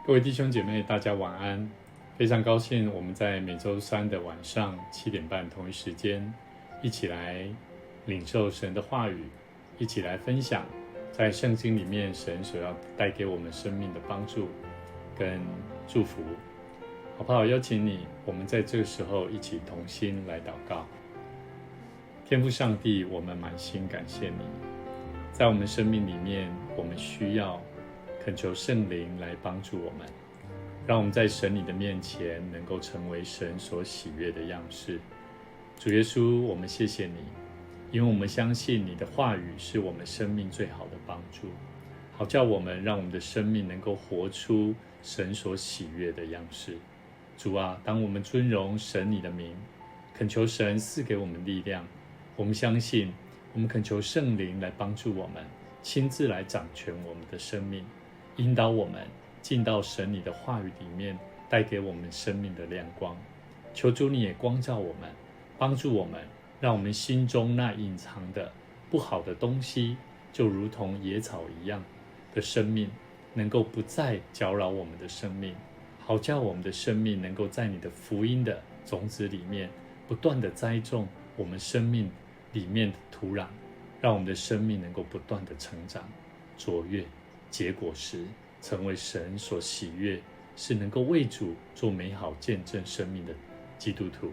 各位弟兄姐妹，大家晚安！非常高兴我们在每周三的晚上7点半同一时间，一起来领受神的话语，一起来分享在圣经里面神所要带给我们生命的帮助跟祝福。好不好？邀请你，我们在这个时候一起同心来祷告。天父上帝，我们满心感谢你，在我们生命里面，我们需要恳求圣灵来帮助我们，让我们在神你的面前能够成为神所喜悦的样式。主耶稣，我们谢谢你，因为我们相信你的话语是我们生命最好的帮助，好叫我们让我们的生命能够活出神所喜悦的样式。主啊，当我们尊荣神你的名，恳求神赐给我们力量，我们相信，我们恳求圣灵来帮助我们，亲自来掌权我们的生命，引导我们进到神你的话语里面，带给我们生命的亮光。求主你也光照我们，帮助我们，让我们心中那隐藏的不好的东西，就如同野草一样的生命，能够不再搅扰我们的生命，好叫我们的生命能够在你的福音的种子里面不断的栽种我们生命里面的土壤，让我们的生命能够不断的成长卓越，结果实，成为神所喜悦，是能够为主做美好见证生命的基督徒。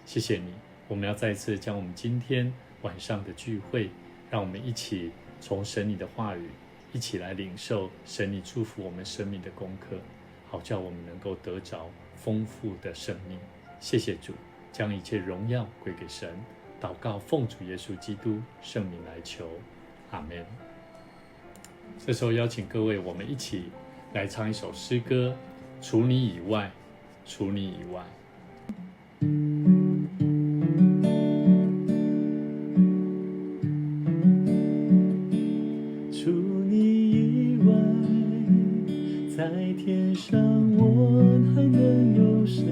谢谢你，我们要再次将我们今天晚上的聚会，让我们一起从神你的话语一起来领受神你祝福我们生命的功课，好叫我们能够得着丰富的生命。谢谢主，将一切荣耀归给神。祷告奉主耶稣基督圣名来求，阿们。这时候邀请各位，我们一起来唱一首诗歌，除你以外，除你以外。除你以外，在天上我还能有谁？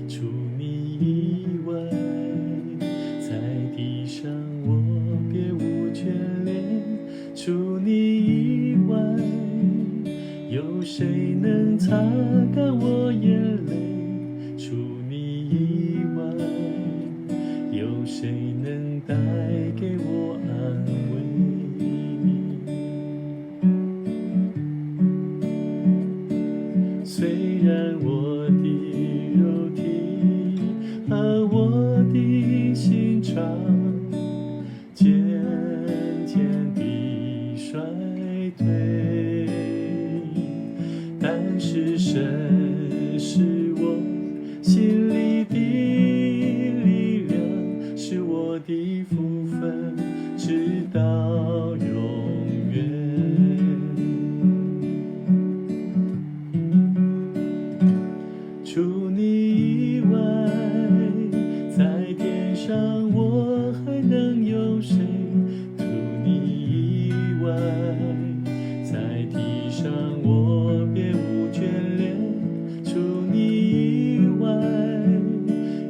除你以外，在地上我别无眷恋。除你以外，有谁能擦干我眼泪？除你以外，有谁能带给我安慰？虽然我的肉体和我的心肠渐渐地衰退，但是神是我心里的力量，是我的福分，直到永远。除你以外，在天上我还能有谁？除你以外，在地上我别无眷恋。除你以外，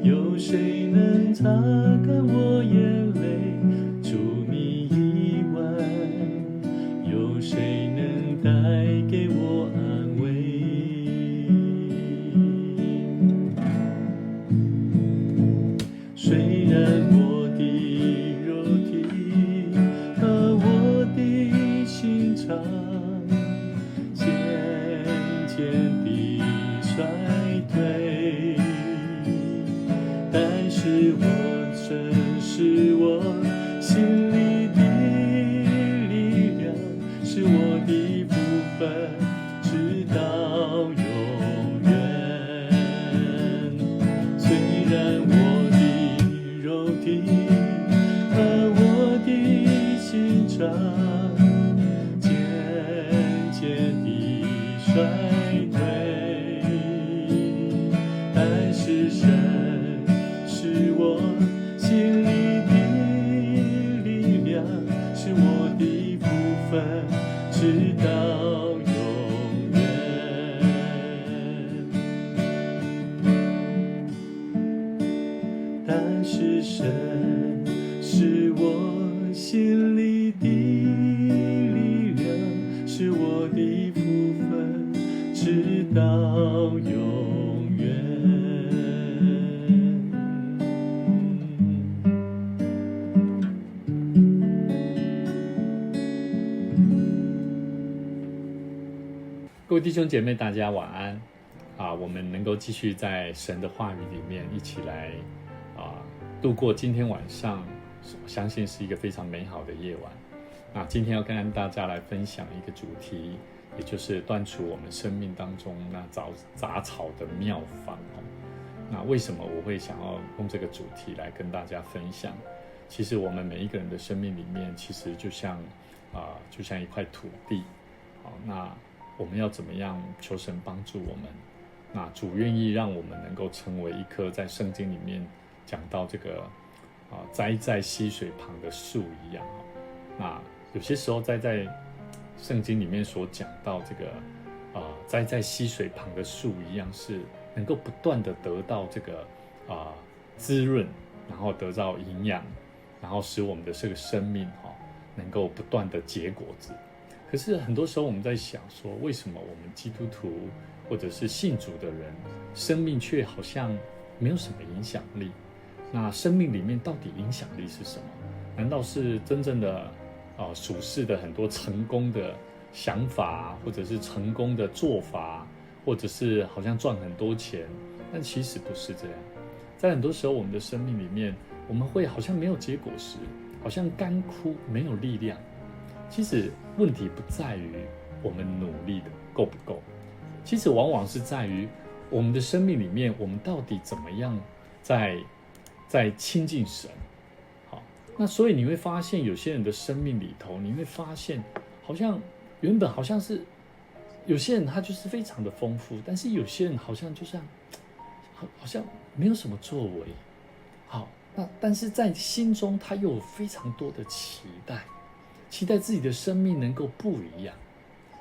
有谁能擦干我眼泪？除你以外，有谁能带给我安慰？虽然我的肉体和我的心肠渐渐地衰退，但是神是我心里的力量，是我的福分，直到永远。虽然我的肉体和我的心肠渐渐地衰退，但是神是我心里的力量，是我的福分，直到永远。但是神是我心里的力量，是我的福分，直弟兄姐妹，大家晚安我们能够继续在神的话语里面一起来度过今天晚上，我相信是一个非常美好的夜晚。那今天要跟大家来分享一个主题，也就是断除我们生命当中那杂草的妙方那为什么我会想要用这个主题来跟大家分享？其实我们每一个人的生命里面，其实就像一块土地。那我们要怎么样求神帮助我们？那主愿意让我们能够成为一棵在圣经里面讲到这个栽在溪水旁的树一样。那有些时候栽在圣经里面所讲到这个栽在溪水旁的树一样，是能够不断的得到这个滋润，然后得到营养，然后使我们的这个生命能够不断的结果子。可是很多时候我们在想说，为什么我们基督徒或者是信主的人，生命却好像没有什么影响力？那生命里面到底影响力是什么？难道是真正的属世的很多成功的想法，或者是成功的做法，或者是好像赚很多钱？但其实不是这样。在很多时候我们的生命里面，我们会好像没有结果实，好像干枯，没有力量。其实问题不在于我们努力的够不够，其实往往是在于我们的生命里面，我们到底怎么样在亲近神。那所以你会发现有些人的生命里头，你会发现好像原本好像是有些人他就是非常的丰富，但是有些人好像就像好像没有什么作为。那但是在心中他又有非常多的期待自己的生命能够不一样。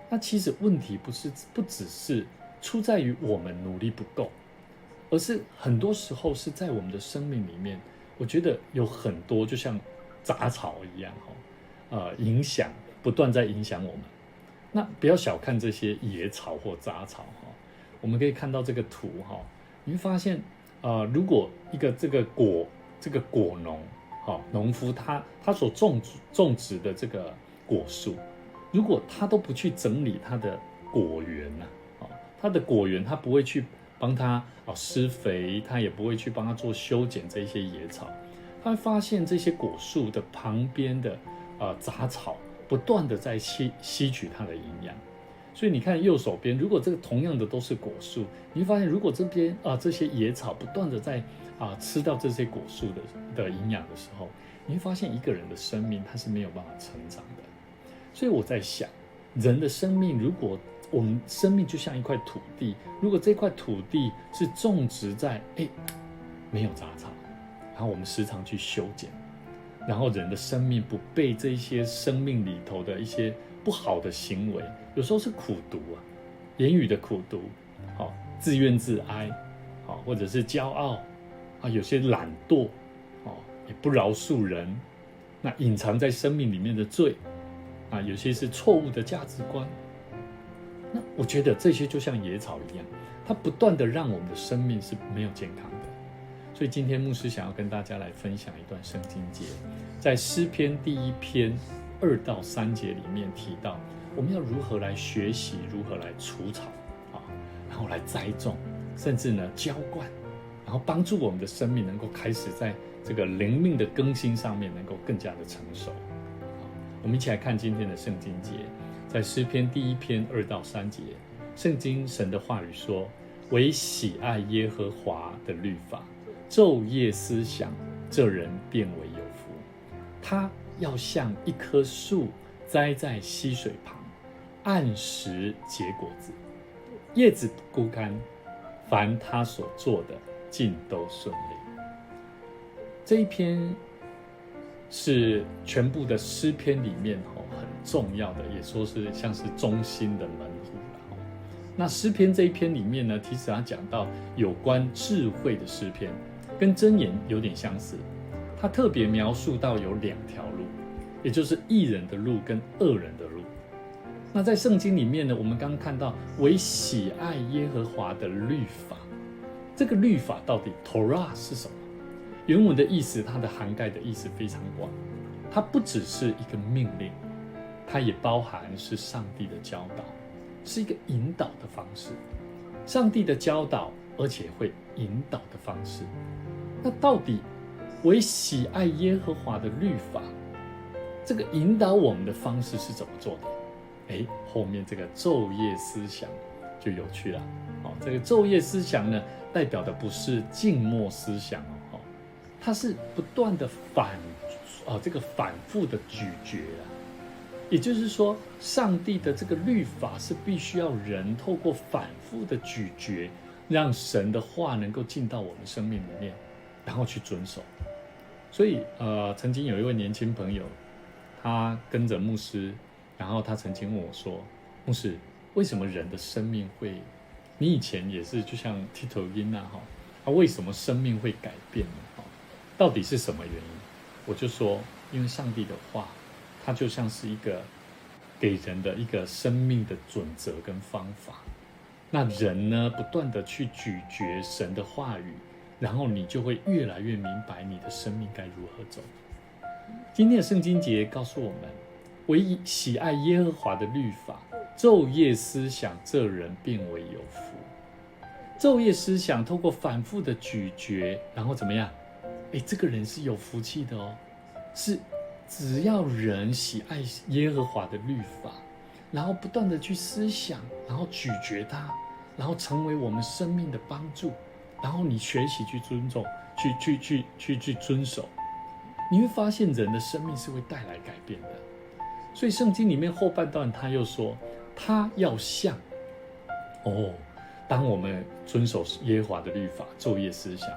那其实问题不只是出在于我们努力不够，而是很多时候是在我们的生命里面，我觉得有很多就像杂草一样不断在影响我们。那不要小看这些野草或杂草我们可以看到这个图你会发现如果一个这个果农农夫他所种植的这个果树，如果他都不去整理他的果园他的果园他不会去帮他施肥，他也不会去帮他做修剪这些野草，他会发现这些果树的旁边的杂草不断的在吸取它的营养。所以你看右手边，如果这个同样的都是果树，你会发现如果这边这些野草不断的在吃到这些果树的营养的时候，你会发现一个人的生命他是没有办法成长的。所以我在想，人的生命，如果我们生命就像一块土地，如果这块土地是种植在没有杂草，然后我们时常去修剪，然后人的生命不被这些生命里头的一些不好的行为，有时候是苦毒言语的苦毒自怨自哀或者是骄傲有些懒惰也不饶恕人，那隐藏在生命里面的罪有些是错误的价值观。那我觉得这些就像野草一样，它不断的让我们的生命是没有健康的。所以今天牧师想要跟大家来分享一段圣经节，在诗篇第1篇2到3节里面提到，我们要如何来学习，如何来除草然后来栽种，甚至呢浇灌，然后帮助我们的生命能够开始在这个灵命的更新上面能够更加的成熟。我们一起来看今天的圣经节，在诗篇第1篇2到3节，圣经神的话语说：唯喜爱耶和华的律法，昼夜思想，这人便为有福。他要像一棵树栽在溪水旁，按时结果子，叶子不枯干，凡他所做的尽都顺利。这一篇是全部的诗篇里面很重要的，也说是像是中心的门户了。那诗篇这一篇里面呢，其实他讲到有关智慧的诗篇，跟箴言有点相似。他特别描述到有2条路，也就是义人的路跟恶人的路。那在圣经里面呢，我们刚刚看到唯喜爱耶和华的律法，这个律法到底 Torah 是什么？原文的意思，它的涵盖的意思非常广，它不只是一个命令，它也包含是上帝的教导，是一个引导的方式，上帝的教导，而且会引导的方式。那到底为喜爱耶和华的律法，这个引导我们的方式是怎么做的？后面这个昼夜思想就有趣了。这个昼夜思想呢，代表的不是静默思想它是不断的反复的咀嚼也就是说，上帝的这个律法是必须要人透过反复的咀嚼，让神的话能够进到我们生命里面，然后去遵守。所以曾经有一位年轻朋友，他跟着牧师，然后他曾经问我说，牧师，为什么人的生命会，你以前也是就像剃头音为什么生命会改变呢？到底是什么原因？我就说，因为上帝的话，它就像是一个给人的一个生命的准则跟方法。那人呢，不断的去咀嚼神的话语，然后你就会越来越明白你的生命该如何走。今天的圣经节告诉我们，唯喜爱耶和华的律法，昼夜思想，这人便为有福。昼夜思想，透过反复的咀嚼，然后怎么样？这个人是有福气的是只要人喜爱耶和华的律法，然后不断的去思想，然后咀嚼它，然后成为我们生命的帮助，然后你学习去尊重，去遵守，你会发现人的生命是会带来改变的。所以圣经里面后半段他又说，他要像当我们遵守耶和华的律法，昼夜思想，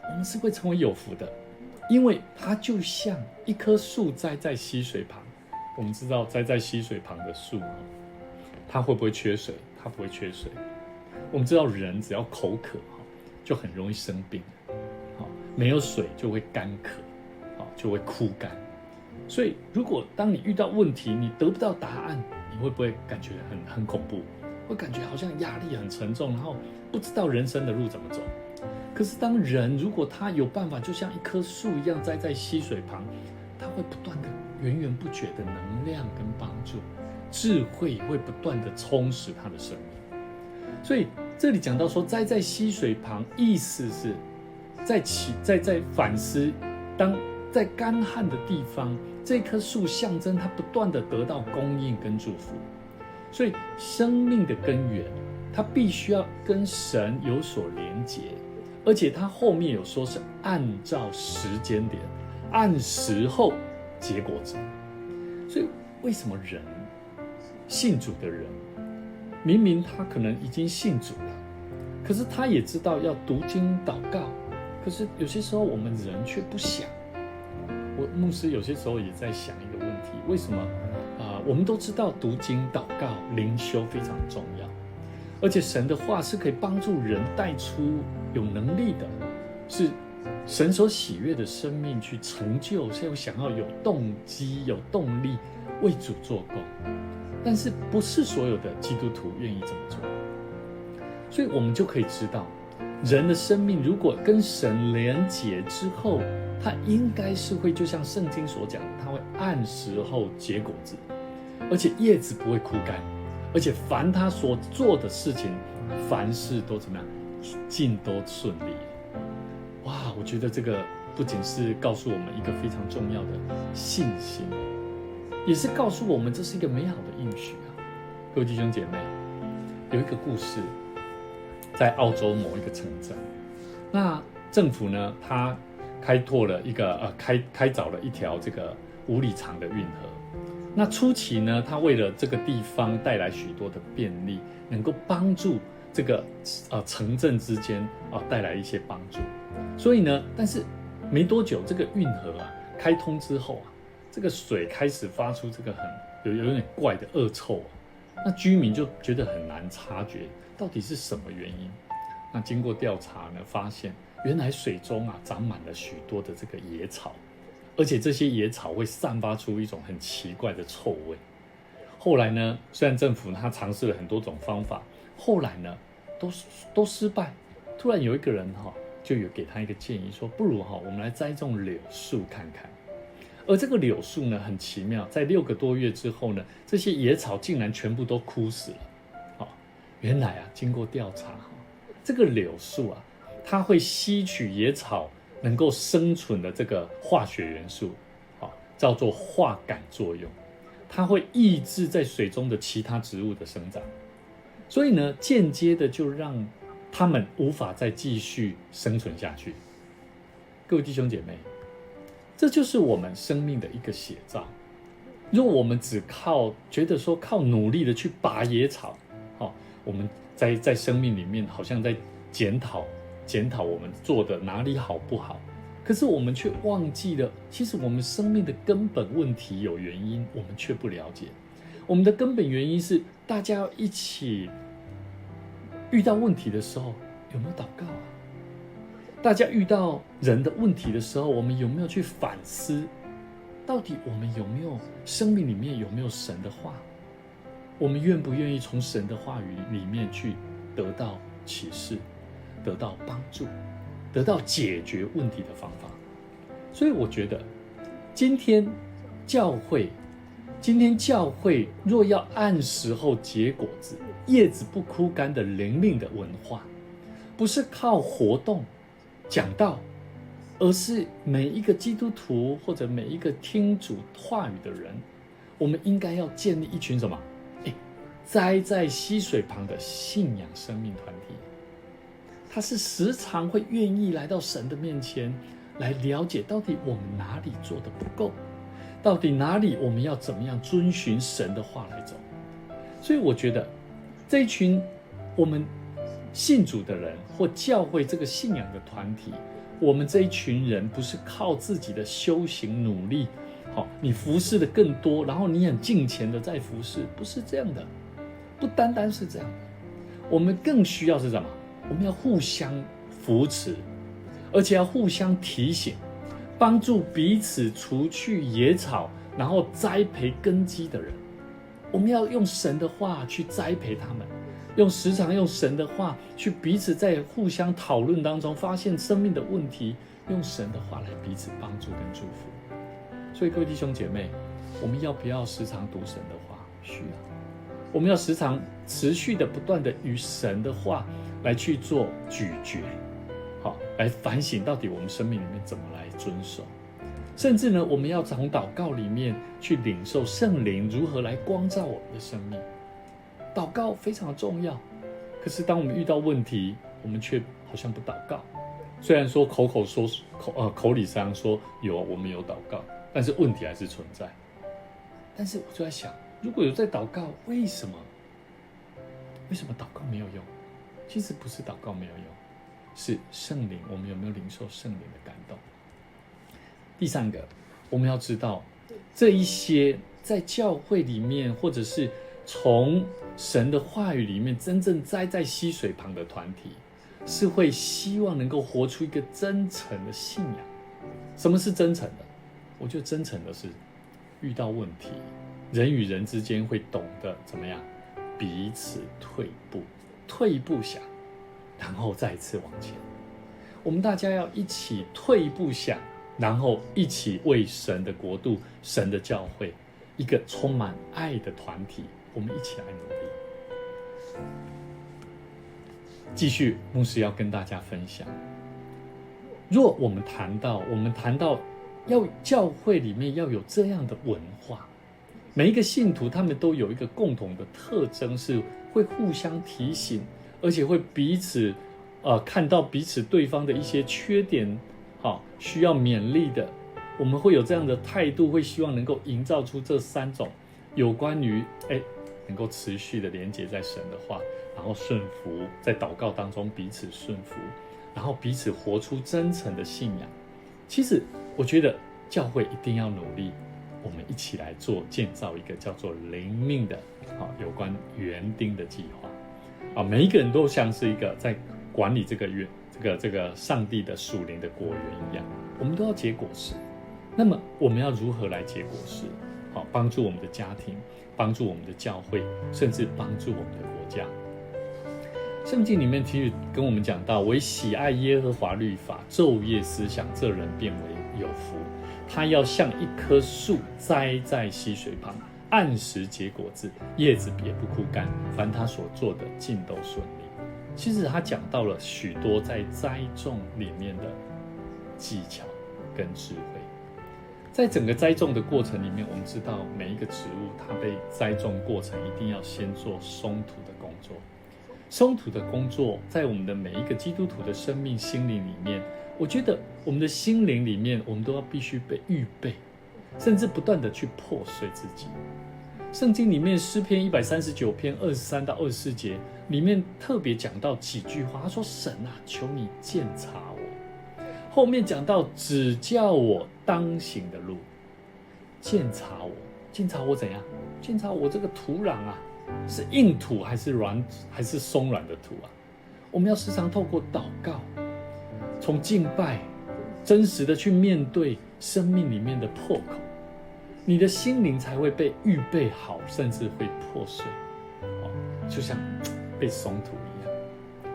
我们是会成为有福的，因为它就像一棵树栽在溪水旁。我们知道栽在溪水旁的树，它会不会缺水？它不会缺水。我们知道人只要口渴就很容易生病，没有水就会干渴，就会枯干。所以如果当你遇到问题，你得不到答案，你会不会感觉很恐怖？会感觉好像压力很沉重，然后不知道人生的路怎么走。可是当人如果他有办法，就像一棵树一样栽在溪水旁，他会不断的源源不绝的能量跟帮助，智慧会不断的充实他的生命。所以这里讲到说栽在溪水旁，意思是在反思，当在干旱的地方，这棵树象征它不断的得到供应跟祝福。所以生命的根源，它必须要跟神有所连结，而且它后面有说是按照时间点，按时候结果子。所以为什么人信主的人，明明他可能已经信主了，可是他也知道要读经祷告，可是有些时候我们人却不想。我牧师有些时候也在想一个问题，为什么我们都知道读经祷告灵修非常重要，而且神的话是可以帮助人带出有能力的，是神所喜悦的生命去成就，是有想要有动机有动力为主做工。但是不是所有的基督徒愿意这么做，所以我们就可以知道，人的生命如果跟神连结之后，他应该是会就像圣经所讲，他会按时候结果子，而且叶子不会枯干，而且凡他所做的事情，凡事都怎么样，尽都顺利。哇，我觉得这个不仅是告诉我们一个非常重要的信心，也是告诉我们这是一个美好的应许各位弟兄姐妹，有一个故事，在澳洲某一个城镇，那政府呢，他开拓了一个开凿了一条这个5里长的运河。那初期呢，他为了这个地方带来许多的便利，能够帮助这个城镇之间带来一些帮助。所以呢，但是没多久，这个运河开通之后这个水开始发出这个有点怪的恶臭那居民就觉得很难察觉到底是什么原因。那经过调查呢，发现原来水中长满了许多的这个野草，而且这些野草会散发出一种很奇怪的臭味。后来呢，虽然政府他尝试了很多种方法，后来呢都失败。突然有一个人就有给他一个建议，说不如我们来栽种柳树看看。而这个柳树呢很奇妙，在6个多月之后呢，这些野草竟然全部都枯死了原来经过调查，这个柳树它会吸取野草能够生存的这个化学元素，叫做化感作用，它会抑制在水中的其他植物的生长，所以呢，间接的就让它们无法再继续生存下去。各位弟兄姐妹，这就是我们生命的一个写照。如果我们只觉得说靠努力的去拔野草，我们在生命里面好像在检讨我们做的哪里好不好，可是我们却忘记了，其实我们生命的根本问题有原因，我们却不了解。我们的根本原因是大家要一起遇到问题的时候有没有祷告大家遇到人的问题的时候，我们有没有去反思，到底我们有没有生命里面有没有神的话？我们愿不愿意从神的话语里面去得到启示，得到帮助，得到解决问题的方法？所以我觉得今天教会若要按时候结果子，叶子不枯干的灵命的文化，不是靠活动讲道，而是每一个基督徒或者每一个听主话语的人，我们应该要建立一群什么？栽在溪水旁的信仰生命团体，他是时常会愿意来到神的面前，来了解到底我们哪里做的不够，到底哪里我们要怎么样遵循神的话来走。所以我觉得这一群我们信主的人或教会这个信仰的团体，我们这一群人不是靠自己的修行努力，你服侍的更多，然后你很敬虔的在服侍，不是这样的，不单单是这样的，我们更需要是什么？我们要互相扶持，而且要互相提醒，帮助彼此除去野草，然后栽培根基的人。我们要用神的话去栽培他们，时常用神的话去彼此在互相讨论当中发现生命的问题，用神的话来彼此帮助跟祝福。所以各位弟兄姐妹，我们要不要时常读神的话？需要。我们要时常持续的不断的与神的话来去做咀嚼，来反省到底我们生命里面怎么来遵守。甚至呢，我们要从祷告里面去领受圣灵如何来光照我们的生命。祷告非常的重要，可是当我们遇到问题，我们却好像不祷告。虽然说口里上说我们有祷告，但是问题还是存在。但是我就在想，如果有在祷告，为什么祷告没有用？其实不是祷告没有用，是圣灵，我们有没有领受圣灵的感动？第三个，我们要知道这一些在教会里面，或者是从神的话语里面真正栽在溪水旁的团体，是会希望能够活出一个真诚的信仰。什么是真诚的？我觉得真诚的是遇到问题，人与人之间会懂得怎么样彼此退一步想，然后再一次往前。我们大家要一起退一步想，然后一起为神的国度、神的教会，一个充满爱的团体，我们一起来努力。继续，牧师要跟大家分享，若我们谈到要教会里面要有这样的文化，每一个信徒他们都有一个共同的特征，是会互相提醒，而且会彼此看到彼此对方的一些缺点，需要勉励的。我们会有这样的态度，会希望能够营造出这三种有关于能够持续的连结在神的话，然后顺服，在祷告当中彼此顺服，然后彼此活出真诚的信仰。其实我觉得教会一定要努力，我们一起来建造一个叫做灵命的有关园丁的计划。每一个人都像是一个在管理这个上帝的属灵的果园一样，我们都要结果实。那么我们要如何来结果实？帮助我们的家庭，帮助我们的教会，甚至帮助我们的国家。圣经里面其实跟我们讲到，唯喜爱耶和华律法，昼夜思想，这人变为有福。他要像一棵树栽在溪水旁，按时结果子，叶子也不枯干，凡他所做的尽都顺利。其实他讲到了许多在栽种里面的技巧跟智慧。在整个栽种的过程里面，我们知道每一个植物它被栽种过程一定要先做松土的工作。松土的工作在我们的每一个基督徒的生命心灵里面，我觉得我们的心灵里面，我们都要必须被预备，甚至不断的去破碎自己。圣经里面诗篇139篇23到24节里面特别讲到几句话，他说：神啊，求你鉴察我。后面讲到指教我当行的路，鉴察我，鉴察我怎样？鉴察我这个土壤啊，是硬土还是松软的土啊？我们要时常透过祷告，从敬拜，真实的去面对生命里面的破口，你的心灵才会被预备好，甚至会破碎，就像被松土一样。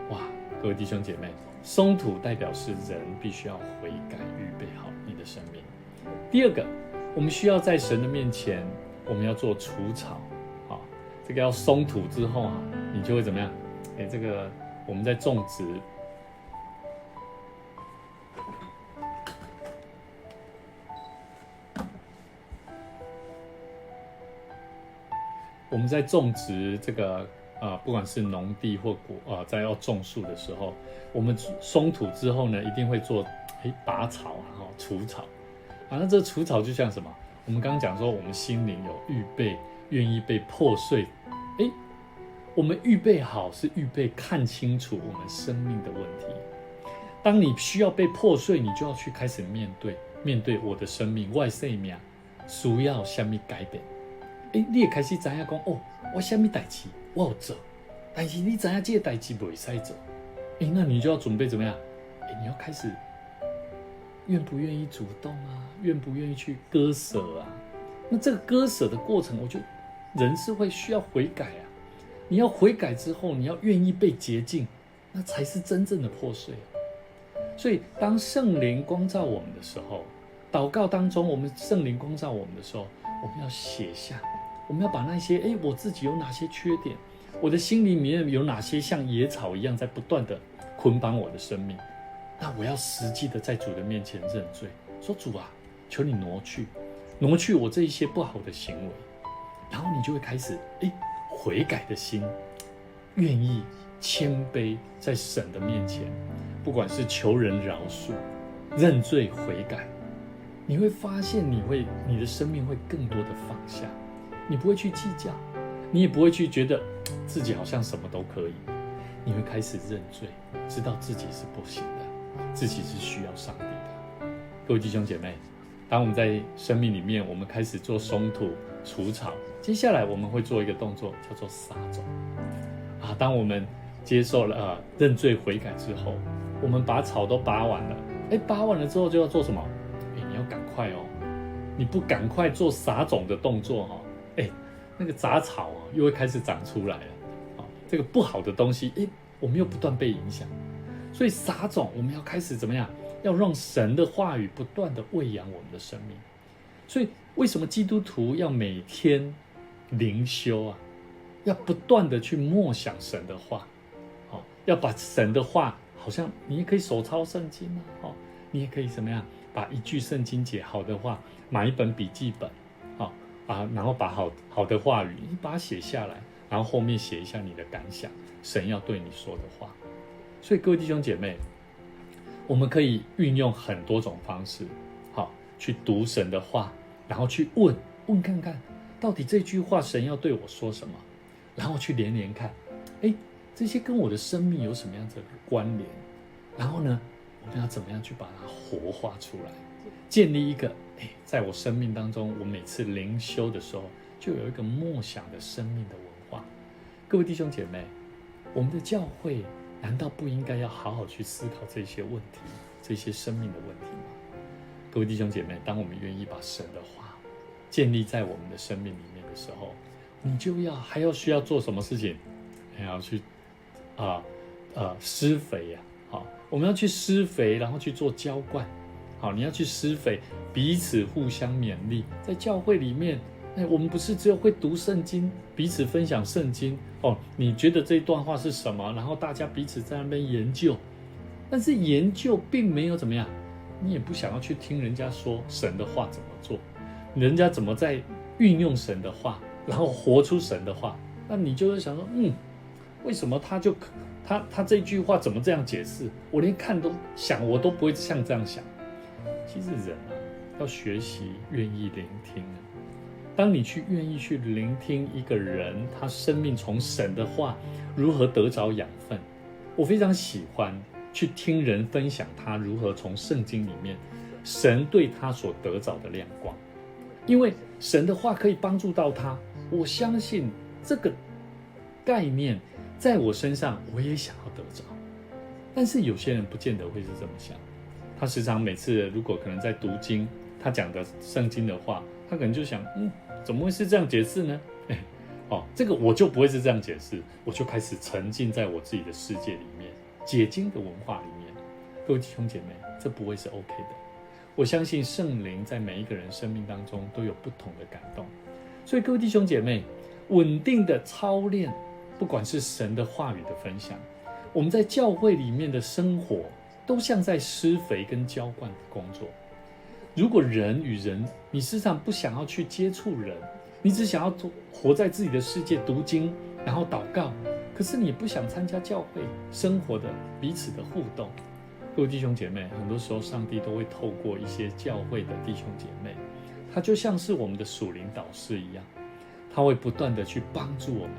哇，各位弟兄姐妹，松土代表是人必须要悔改，预备好你的生命。第二个，我们需要在神的面前，我们要做除草。好，这个要松土之后啊，你就会怎么样？这个我们在种植，这个不管是农地或在要种树的时候，我们松土之后呢，一定会做拔草啊，除草啊。那这个除草就像什么？我们刚刚讲说，我们心灵有预备，愿意被破碎。我们预备好是预备看清楚我们生命的问题。当你需要被破碎，你就要去开始面对我的生命，我的生命需要什么改变？你也开始知道说，我什么事情我有做，但是你知道这个事情不可以做，那你就要准备怎么样？你要开始愿不愿意主动啊？愿不愿意去割舍啊？那这个割舍的过程，我觉得人是会需要悔改啊。你要悔改之后，你要愿意被洁净，那才是真正的破碎啊。所以当圣灵光照我们的时候，祷告当中我们圣灵光照我们的时候，我们要写下，我们要把那些我自己有哪些缺点，我的心里面有哪些像野草一样在不断的捆绑我的生命，那我要实际的在主的面前认罪，说主啊，求你挪去我这一些不好的行为，然后你就会开始悔改的心，愿意谦卑在神的面前，不管是求人饶恕、认罪悔改，你会发现你的生命会更多的放下，你不会去计较，你也不会去觉得自己好像什么都可以，你会开始认罪，知道自己是不行的，自己是需要上帝的。各位弟兄姐妹，当我们在生命里面，我们开始做松土除草，接下来我们会做一个动作，叫做撒种啊。当我们接受了认罪悔改之后，我们把草都拔完了，拔完了之后就要做什么？你要赶快哦，你不赶快做撒种的动作那个杂草又会开始长出来了这个不好的东西我们又不断被影响，所以撒种我们要开始怎么样？要让神的话语不断的喂养我们的生命。所以为什么基督徒要每天灵修啊？要不断的去默想神的话要把神的话，好像你也可以手抄圣经你也可以怎么样？把一句圣经节好的话，买一本笔记本然后把好的话语你把它写下来，然后后面写一下你的感想，神要对你说的话。所以各位弟兄姐妹，我们可以运用很多种方式去读神的话，然后去问看看到底这句话神要对我说什么，然后去连看这些跟我的生命有什么样子的关联，然后呢我们要怎么样去把它活化出来，建立一个在我生命当中，我每次灵修的时候就有一个默想的生命的文化。各位弟兄姐妹，我们的教会难道不应该要好好去思考这些问题，这些生命的问题吗？各位弟兄姐妹，当我们愿意把神的话建立在我们的生命里面的时候，你就还需要做什么事情？还要去施肥我们要去施肥，然后去做浇灌你要去施肥，彼此互相勉励，在教会里面我们不是只有会读圣经，彼此分享圣经哦。你觉得这段话是什么？然后大家彼此在那边研究，但是研究并没有怎么样，你也不想要去听人家说神的话怎么做，人家怎么在运用神的话，然后活出神的话，那你就会想说，为什么他这句话怎么这样解释？我连看都想，我都不会像这样想。其实人要学习愿意聆听。当你愿意去聆听一个人，他生命从神的话如何得着养分，我非常喜欢去听人分享他如何从圣经里面神对他所得着的亮光，因为神的话可以帮助到他。我相信这个概念在我身上我也想要得着，但是有些人不见得会是这么想。他时常每次如果可能在读经，他讲的圣经的话，他可能就想，怎么会是这样解释呢？这个我就不会是这样解释，我就开始沉浸在我自己的世界里面，解经的文化里面。各位弟兄姐妹，这不会是 OK 的。我相信圣灵在每一个人生命当中都有不同的感动，所以各位弟兄姐妹，稳定的操练，不管是神的话语的分享，我们在教会里面的生活，都像在施肥跟浇灌的工作。如果人与人，你时常不想要去接触人，你只想要活在自己的世界，读经，然后祷告，可是你也不想参加教会生活的彼此的互动。各位弟兄姐妹，很多时候上帝都会透过一些教会的弟兄姐妹，他就像是我们的属灵导师一样，他会不断的去帮助我们，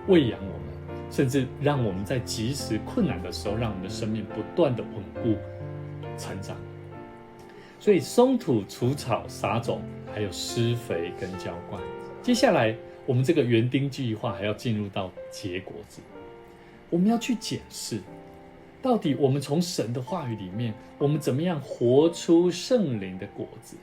喂养我们，甚至让我们在即时困难的时候，让我们的生命不断的稳固成长。所以松土、除草、撒种，还有施肥跟浇灌。接下来我们这个园丁计划还要进入到结果子，我们要去检视到底我们从神的话语里面，我们怎么样活出圣灵的果子。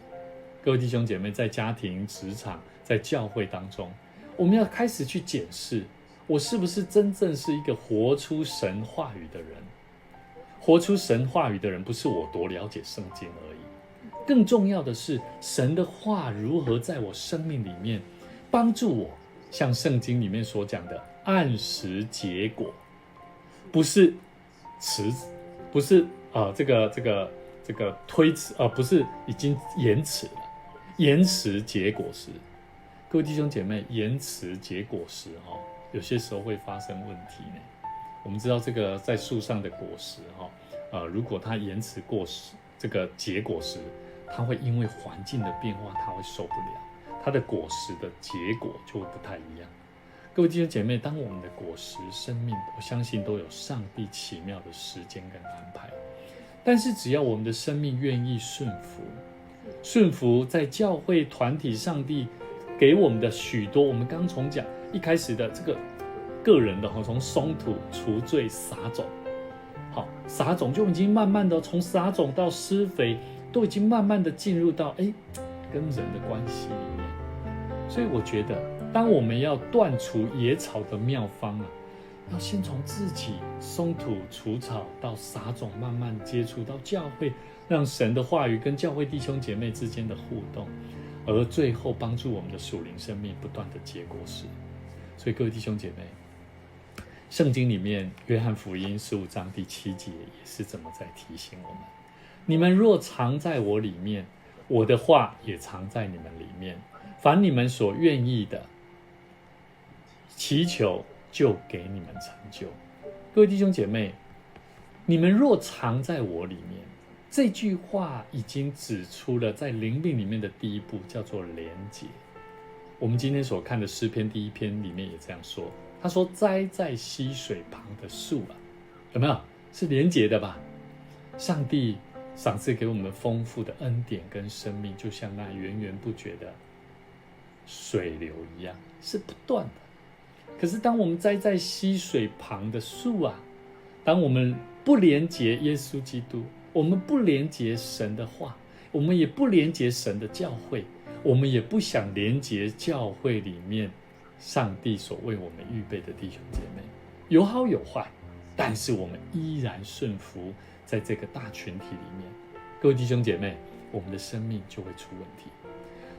各位弟兄姐妹，在家庭、职场、在教会当中，我们要开始去检视，我是不是真正是一个活出神话语的人。活出神话语的人，不是我多了解圣经而已，更重要的是神的话如何在我生命里面帮助我，像圣经里面所讲的按时结果，不是不是这个推迟，不是已经延迟了，延迟结果时。各位弟兄姐妹，延迟结果时有些时候会发生问题呢。我们知道这个在树上的果实如果它延迟过时，这个结果时，它会因为环境的变化，它会受不了，它的果实的结果就会不太一样。各位弟兄姐妹，当我们的果实生命，我相信都有上帝奇妙的时间跟安排，但是只要我们的生命愿意顺服在教会团体，上帝给我们的许多，我们刚从讲一开始的这个个人的从松土、除罪、撒种，撒种就已经慢慢的从撒种到施肥，都已经慢慢的进入到跟人的关系里面。所以我觉得，当我们要断除野草的妙方要先从自己松土除草到撒种，慢慢接触到教会，让神的话语跟教会弟兄姐妹之间的互动，而最后帮助我们的属灵生命不断的结果实。所以各位弟兄姐妹，圣经里面约翰福音15章第7节也是这么在提醒我们：你们若藏在我里面，我的话也藏在你们里面，凡你们所愿意的，祈求就给你们成就。各位弟兄姐妹，你们若藏在我里面，这句话已经指出了在灵命里面的第一步，叫做连结。我们今天所看的诗篇第1篇里面也这样说，他说栽在溪水旁的树有没有？是连结的吧？上帝赏赐给我们丰富的恩典跟生命，就像那源源不绝的水流一样，是不断的。可是当我们栽在溪水旁的树当我们不连结耶稣基督，我们不连结神的话，我们也不连结神的教会，我们也不想连结教会里面上帝所为我们预备的弟兄姐妹，有好有坏，但是我们依然顺服在这个大群体里面。各位弟兄姐妹，我们的生命就会出问题。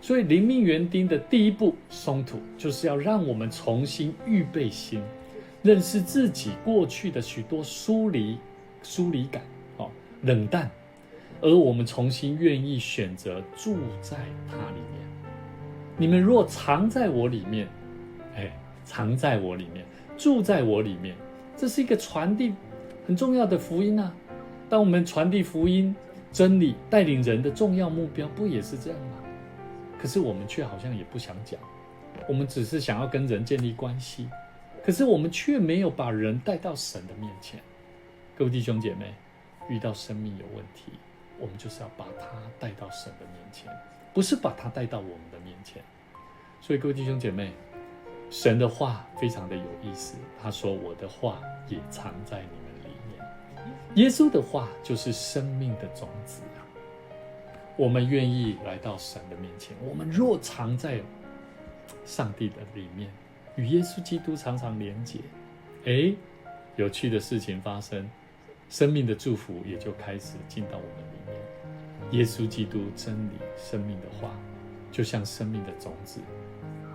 所以灵命园丁的第一步松土，就是要让我们重新预备心，认识自己过去的许多疏离感、冷淡，而我们重新愿意选择住在他里面。你们若藏在我里面，藏在我里面，住在我里面，这是一个传递很重要的福音啊。当我们传递福音真理，带领人的重要目标，不也是这样吗？可是我们却好像也不想讲，我们只是想要跟人建立关系，可是我们却没有把人带到神的面前。各位弟兄姐妹，遇到生命有问题，我们就是要把他带到神的面前，不是把他带到我们的面前。所以各位弟兄姐妹，神的话非常的有意思，他说我的话也藏在你们里面。耶稣的话就是生命的种子啊。我们愿意来到神的面前，我们若藏在上帝的里面，与耶稣基督常常连结，有趣的事情发生，生命的祝福也就开始进到我们里面。耶稣基督真理生命的话，就像生命的种子，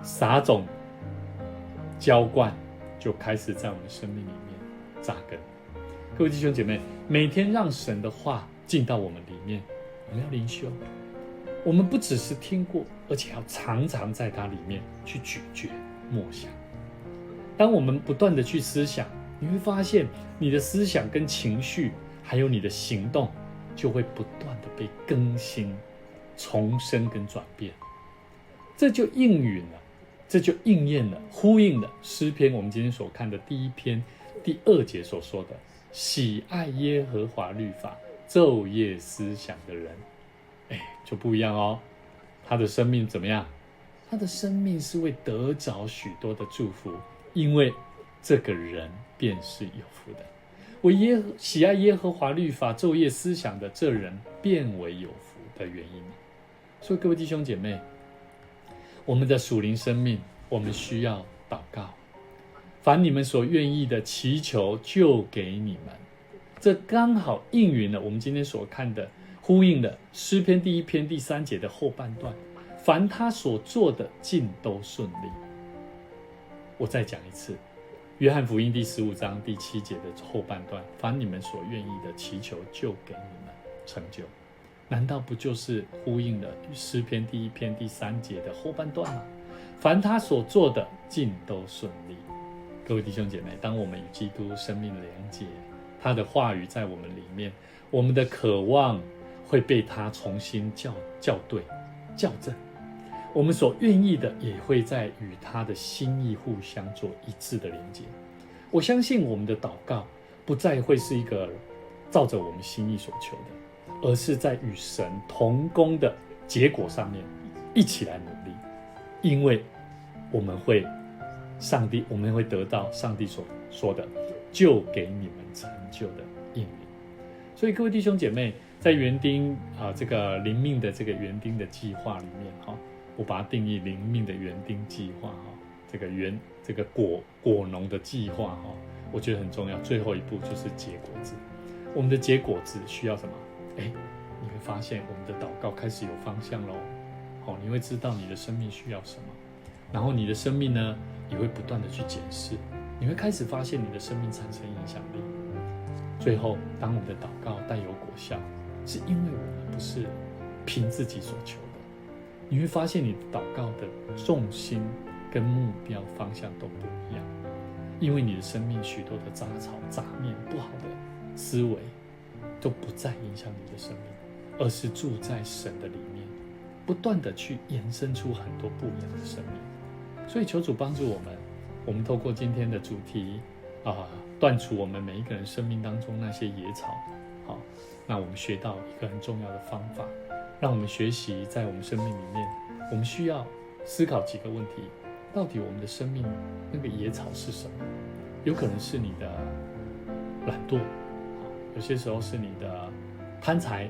撒种浇灌，就开始在我们生命里面扎根。各位弟兄姐妹，每天让神的话进到我们里面，我们要灵修，我们不只是听过，而且要常常在它里面去咀嚼默想。当我们不断的去思想，你会发现你的思想跟情绪还有你的行动就会不断的被更新、重生跟转变。这就应允了，这就应验了，呼应了诗篇我们今天所看的第1篇第2节所说的，喜爱耶和华律法，昼夜思想的人，就不一样哦。他的生命怎么样？他的生命是会得着许多的祝福，因为这个人便是有福的。为喜爱耶和华律法，昼夜思想的这人，便为有福的原因。所以各位弟兄姐妹，我们的属灵生命，我们需要祷告。凡你们所愿意的，祈求就给你们。这刚好应允了我们今天所看的，呼应了诗篇第1篇第3节的后半段，凡他所做的尽都顺利。我再讲一次，约翰福音第15章第7节的后半段，凡你们所愿意的，祈求就给你们成就。难道不就是呼应了诗篇第1篇第3节的后半段吗？凡他所做的尽都顺利。各位弟兄姐妹，当我们与基督生命连结，他的话语在我们里面，我们的渴望会被他重新校对、校正。我们所愿意的也会在与他的心意互相做一致的连结。我相信我们的祷告不再会是一个照着我们心意所求的，而是在与神同工的结果上面一起来努力，因为我们会得到上帝所说的就给你们成就的应允。所以各位弟兄姐妹，在园丁这个灵命的这个园丁的计划里面，我把它定义灵命的园丁计划，这个果农的计划，我觉得很重要。最后一步就是结果子。我们的结果子需要什么？你会发现我们的祷告开始有方向咯。你会知道你的生命需要什么，然后你的生命呢也会不断的去检视，你会开始发现你的生命产生影响力。最后当我们的祷告带有果效，是因为我们不是凭自己所求的，你会发现你的祷告的重心跟目标方向都不一样，因为你的生命许多的杂草杂念不好的思维都不再影响你的生命，而是住在神的里面，不断的去延伸出很多不一样的生命。所以求主帮助我们透过今天的主题断除我们每一个人生命当中那些野草。那我们学到一个很重要的方法，让我们学习在我们生命里面，我们需要思考几个问题。到底我们的生命那个野草是什么？有可能是你的懒惰，有些时候是你的贪财，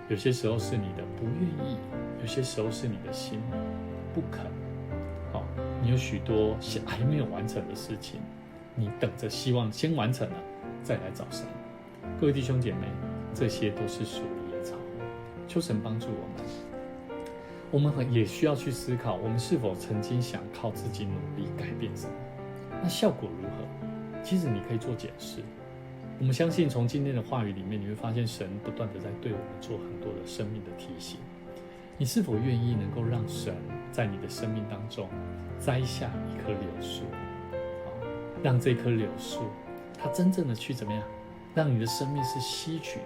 有些时候是你的不愿意，有些时候是你的心不肯。你有许多还没有完成的事情，你等着希望先完成了再来找神。各位弟兄姐妹，这些都是属于野草，求神帮助我们。我们也需要去思考，我们是否曾经想靠自己努力改变什么？那效果如何？其实你可以做检视。我们相信从今天的话语里面，你会发现神不断的在对我们做很多的生命的提醒。你是否愿意能够让神在你的生命当中栽下一棵柳树，让这棵柳树它真正的去怎么样，让你的生命是吸取